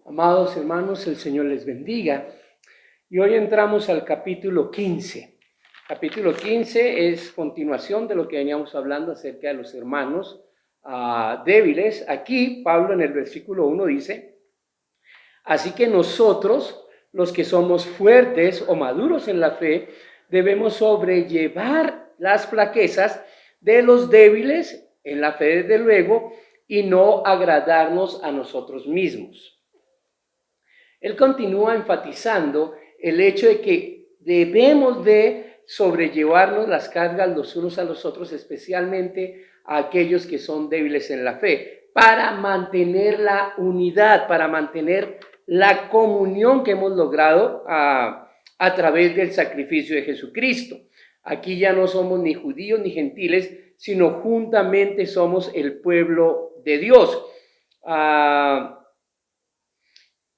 Amados hermanos, el Señor les bendiga. Y hoy entramos al capítulo 15. Capítulo 15 es continuación de lo que veníamos hablando acerca de los hermanos débiles. Aquí Pablo en el versículo 1 dice: así que nosotros, los que somos fuertes o maduros en la fe, debemos sobrellevar las flaquezas de los débiles en la fe, desde luego, y no agradarnos a nosotros mismos. Él continúa enfatizando el hecho de que debemos de sobrellevarnos las cargas los unos a los otros, especialmente a aquellos que son débiles en la fe, para mantener la unidad, para mantener la comunión que hemos logrado a través del sacrificio de Jesucristo. Aquí ya no somos ni judíos ni gentiles, sino juntamente somos el pueblo de Dios.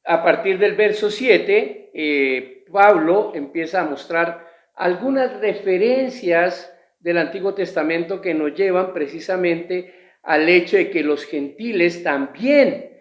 A partir del verso 7, Pablo empieza a mostrar algunas referencias del Antiguo Testamento que nos llevan precisamente al hecho de que los gentiles también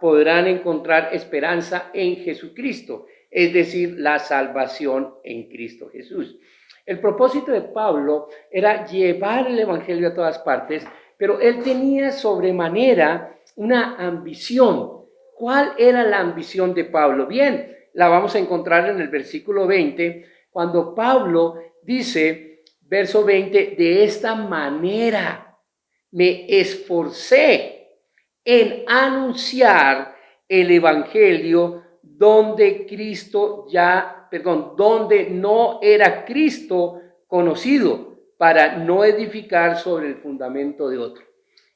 podrán encontrar esperanza en Jesucristo, es decir, la salvación en Cristo Jesús. El propósito de Pablo era llevar el evangelio a todas partes, pero él tenía sobremanera una ambición. ¿Cuál era la ambición de Pablo? Bien, la vamos a encontrar en el versículo 20, cuando Pablo dice, verso 20, de esta manera me esforcé en anunciar el evangelio donde donde no era Cristo conocido, para no edificar sobre el fundamento de otro.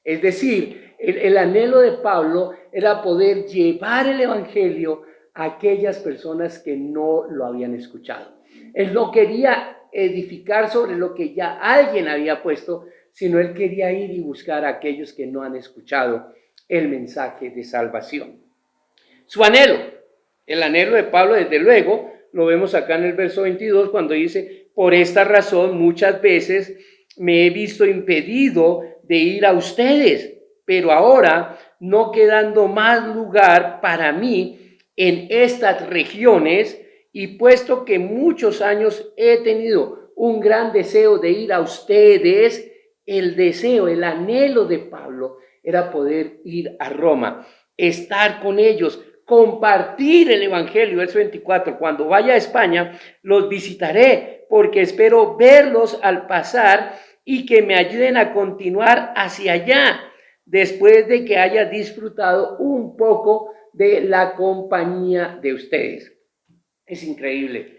Es decir, el anhelo de Pablo era poder llevar el evangelio a aquellas personas que no lo habían escuchado. Él no quería edificar sobre lo que ya alguien había puesto, sino él quería ir y buscar a aquellos que no han escuchado el mensaje de salvación. Su anhelo, el anhelo de Pablo, desde luego, lo vemos acá en el verso 22, cuando dice: por esta razón muchas veces me he visto impedido de ir a ustedes, pero ahora, no quedando más lugar para mí en estas regiones, y puesto que muchos años he tenido un gran deseo de ir a ustedes, el deseo, el anhelo de Pablo era poder ir a Roma, estar con ellos, compartir el evangelio. Verso 24, cuando vaya a España, los visitaré, porque espero verlos al pasar y que me ayuden a continuar hacia allá, después de que haya disfrutado un poco de la compañía de ustedes. Es increíble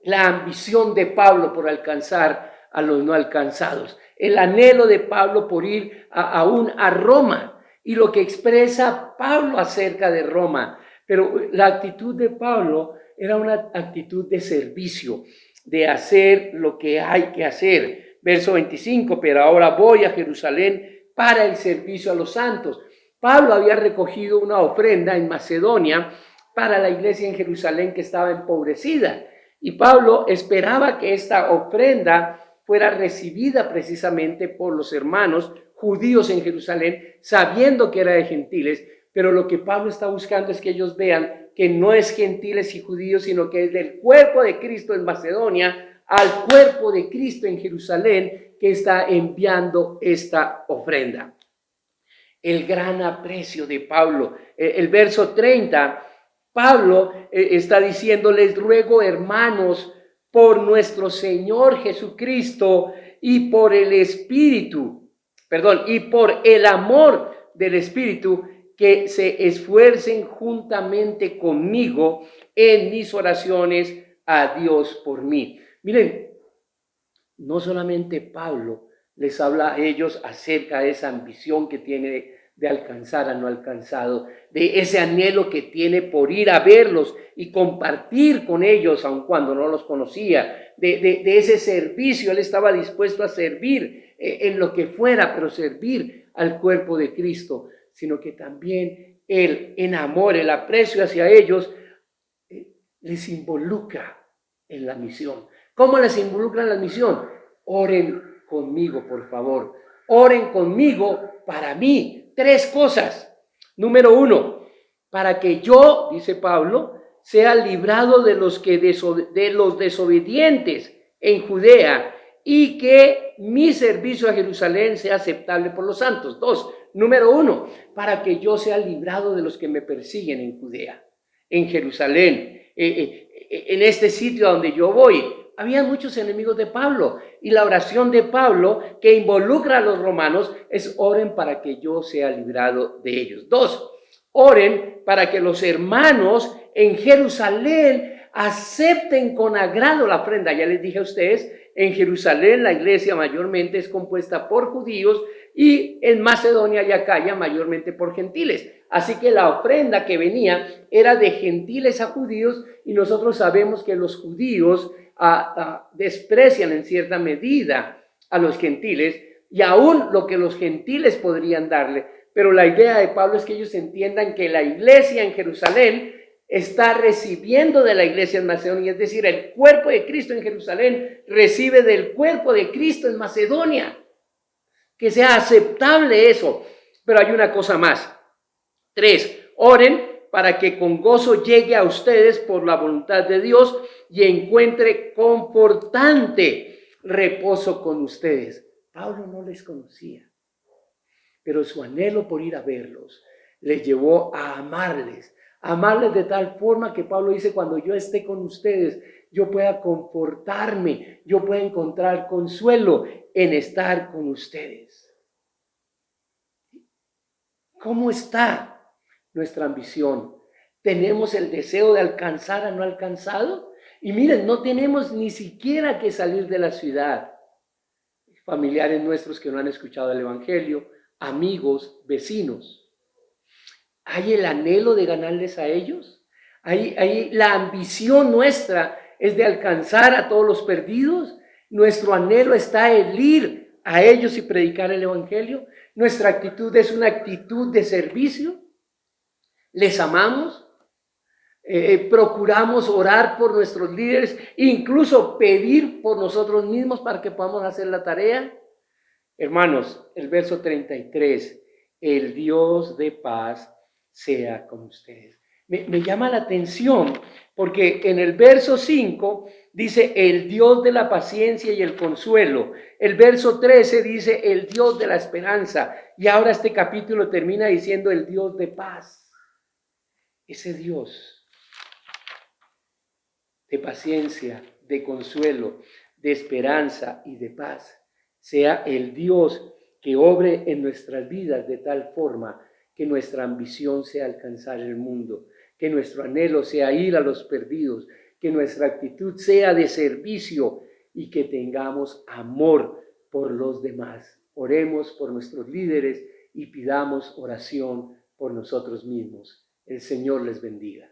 la ambición de Pablo por alcanzar a los no alcanzados, el anhelo de Pablo por ir aún a Roma, y lo que expresa Pablo acerca de Roma. Pero la actitud de Pablo era una actitud de servicio, de hacer lo que hay que hacer. Verso 25, pero ahora voy a Jerusalén para el servicio a los santos. Pablo había recogido una ofrenda en Macedonia para la iglesia en Jerusalén, que estaba empobrecida, y Pablo esperaba que esta ofrenda fuera recibida precisamente por los hermanos judíos en Jerusalén, sabiendo que era de gentiles. Pero lo que Pablo está buscando es que ellos vean que no es gentiles y judíos, sino que es del cuerpo de Cristo en Macedonia al cuerpo de Cristo en Jerusalén, que está enviando esta ofrenda. El gran aprecio de Pablo. El verso 30, Pablo está diciéndoles: ruego, hermanos, por nuestro Señor Jesucristo y por el y por el amor del Espíritu, que se esfuercen juntamente conmigo en mis oraciones a Dios por mí. Miren, no solamente Pablo les habla a ellos acerca de esa ambición que tiene de alcanzar a no alcanzado, de ese anhelo que tiene por ir a verlos y compartir con ellos, aun cuando no los conocía, de ese servicio. Él estaba dispuesto a servir en lo que fuera, pero servir al cuerpo de Cristo, sino que también él, en amor, el aprecio hacia ellos, les involucra en la misión. ¿Cómo les involucra en la misión? Oren conmigo, por favor. Oren conmigo para mí. 3 cosas. Número 1, para que yo, dice Pablo, sea librado de los desobedientes en Judea y que mi servicio a Jerusalén sea aceptable por los santos. 2, número 1, para que yo sea librado de los que me persiguen en Judea, en Jerusalén, en este sitio a donde yo voy. Había muchos enemigos de Pablo y la oración de Pablo que involucra a los romanos es: oren para que yo sea librado de ellos. 2, oren para que los hermanos en Jerusalén acepten con agrado la ofrenda. Ya les dije a ustedes, en Jerusalén la iglesia mayormente es compuesta por judíos y en Macedonia y Acaya mayormente por gentiles. Así que la ofrenda que venía era de gentiles a judíos, y nosotros sabemos que los judíos desprecian en cierta medida a los gentiles y aún lo que los gentiles podrían darle. Pero la idea de Pablo es que ellos entiendan que la iglesia en Jerusalén está recibiendo de la iglesia en Macedonia, es decir, el cuerpo de Cristo en Jerusalén recibe del cuerpo de Cristo en Macedonia. Que sea aceptable eso. Pero hay una cosa más. 3, oren para que con gozo llegue a ustedes por la voluntad de Dios y encuentre confortante reposo con ustedes. Pablo no les conocía, pero su anhelo por ir a verlos les llevó a amarles de tal forma que Pablo dice: cuando yo esté con ustedes, yo pueda confortarme, yo pueda encontrar consuelo en estar con ustedes. ¿Cómo está nuestra ambición? ¿Tenemos el deseo de alcanzar a no alcanzado? Y miren, no tenemos ni siquiera que salir de la ciudad. Familiares nuestros que no han escuchado el evangelio, amigos, vecinos. ¿Hay el anhelo de ganarles a ellos? ¿Hay la ambición nuestra es de alcanzar a todos los perdidos? ¿Nuestro anhelo está en ir a ellos y predicar el evangelio? ¿Nuestra actitud es una actitud de servicio? ¿Les amamos? Procuramos orar por nuestros líderes, incluso pedir por nosotros mismos para que podamos hacer la tarea. Hermanos, el verso 33, el Dios de paz sea con ustedes. Me llama la atención porque en el verso 5 dice el Dios de la paciencia y el consuelo. El verso 13 dice el Dios de la esperanza. Y ahora este capítulo termina diciendo el Dios de paz. Ese Dios de paciencia, de consuelo, de esperanza y de paz sea el Dios que obre en nuestras vidas de tal forma que nuestra ambición sea alcanzar el mundo, que nuestro anhelo sea ir a los perdidos, que nuestra actitud sea de servicio y que tengamos amor por los demás. Oremos por nuestros líderes y pidamos oración por nosotros mismos. El Señor les bendiga.